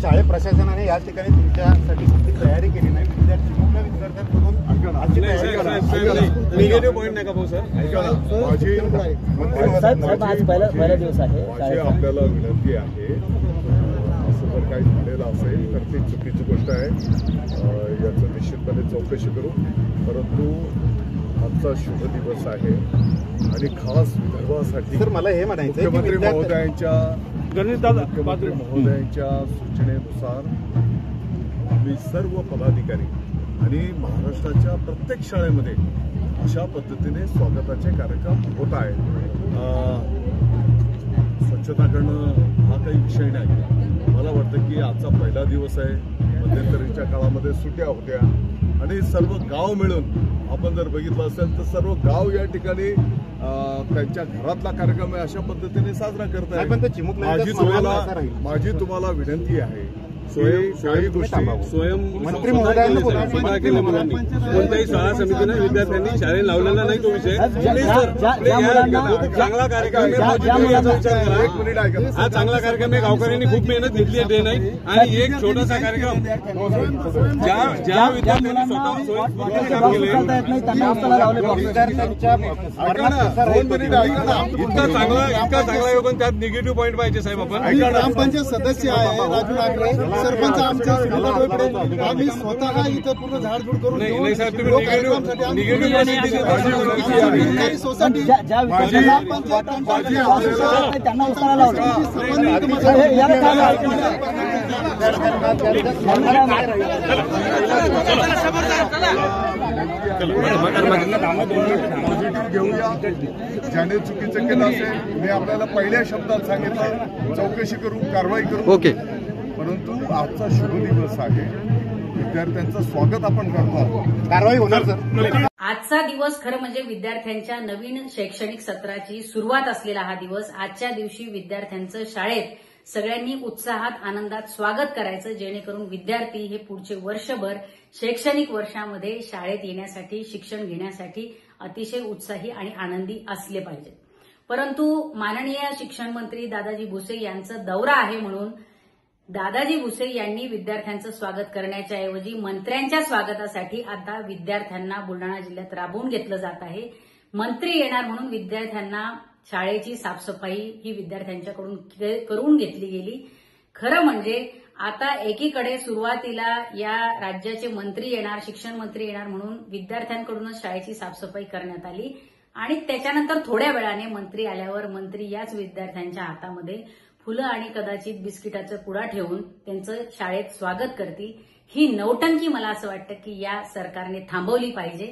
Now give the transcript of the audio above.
शाळे प्रशासनाने या ठिकाणी तुमच्यासाठी कुठली तयारी केली नाही, विद्यार्थ्यांकडून निगेटिव्ह पॉईंट नाही का भाऊ सर? आज पहिला दिवस आहे, माझी आपल्याला विनंती आहे, असं जर काही झालेलं असेल तर ती चुकीची गोष्ट आहे, याचं निश्चितपणे चौकशी करू. परंतु आजचा शुभ दिवस आहे आणि खास विदर्भासाठी सर मला हे म्हणायचं मुख्यमंत्री महोदयांच्या सूचनेनुसार आम्ही सर्व पदाधिकारी आणि महाराष्ट्राच्या प्रत्येक शाळेमध्ये अशा पद्धतीने स्वागताचे कार्यक्रम होत आहेत. स्वच्छता करणं हा काही विषय नाही. मला वाटतं की आजचा पहिला दिवस आहे, मध्यंतरीच्या काळामध्ये सुट्ट्या होत्या आणि सर्व गाव मिळून आपण जर बघितलं असेल तर सर्व गाव या ठिकाणी त्यांच्या घरातला कार्यक्रम आहे अशा पद्धतीने साजरा करत आहे. माझी तुम्हाला विनंती आहे, काही गोष्टी मंत्री महोदयांनी कोणत्याही शाळा समितीने विद्यार्थ्यांनी शाळेत लावलेला नाही तो विषय. चांगला कार्यक्रम हा चांगला कार्यक्रम आहे. गावकऱ्यांनी खूप मेहनत घेतली आहे, ते नाही. आणि एक छोटासा कार्यक्रम ज्या विद्यार्थ्यांनी स्वतःहून स्वयंस्फूर्तीने काम केले इतका चांगला योगदान, त्यात निगेटिव्ह पॉईंट पाहिजे साहेब. आपण ग्रामपंचायत सदस्य आहे राजू नागरे, सरपंच आमच्या आम्ही स्वतः इथं पूर्ण झाडझूड करून नाही साहेब, तुम्ही निगेटिव्ह सोसायटी त्यांना उसाला लावलं. घेऊया. ज्याने चुकीचं केलं असेल मी आपल्याला पहिल्या शब्दात सांगितलं, चौकशी करू, कारवाई करू. ओके. परंतु आजचा शुभ दिवस आहे, विद्यार्थ्यांचं स्वागत आपण करतो, कारवाई होणार सर. आजचा दिवस खरं म्हणजे विद्यार्थ्यांच्या नवीन शैक्षणिक सत्राची सुरुवात असलेला हा दिवस. आजच्या दिवशी विद्यार्थ्यांचं शाळेत सगळ्यांनी उत्साहात आनंदात स्वागत करायचं, जेणेकरून विद्यार्थी हे पुढचे वर्षभर शैक्षणिक वर्षामध्ये शाळेत येण्यासाठी, शिक्षण घेण्यासाठी अतिशय उत्साही आणि आनंदी असले पाहिजेत. परंतु माननीय शिक्षण मंत्री दादाजी भुसे यांचा दौरा आहे म्हणून दादाजी भुसे यांनी विद्यार्थ्यांचं स्वागत करण्याच्या ऐवजी मंत्र्यांच्या स्वागतासाठी आता विद्यार्थ्यांना बुलढाणा जिल्ह्यात राबवून घेतलं जात आहे. मंत्री येणार म्हणून विद्यार्थ्यांना शाळेची साफसफाई ही विद्यार्थ्यांच्याकडून करून घेतली गेली. खरं म्हणजे आता एकीकडे सुरुवातीला या राज्याचे मंत्री येणार, शिक्षण मंत्री येणार म्हणून विद्यार्थ्यांकडूनच शाळेची साफसफाई करण्यात आली आणि त्याच्यानंतर थोड्या वेळाने मंत्री आल्यावर मंत्री याच विद्यार्थ्यांच्या हातामध्ये फुलं आणि कदाचित बिस्किटाचा पुडा ठेवून त्यांचं शाळेत स्वागत करतील. ही नौटंकी मला असं वाटतं की या सरकारने थांबवली पाहिजे.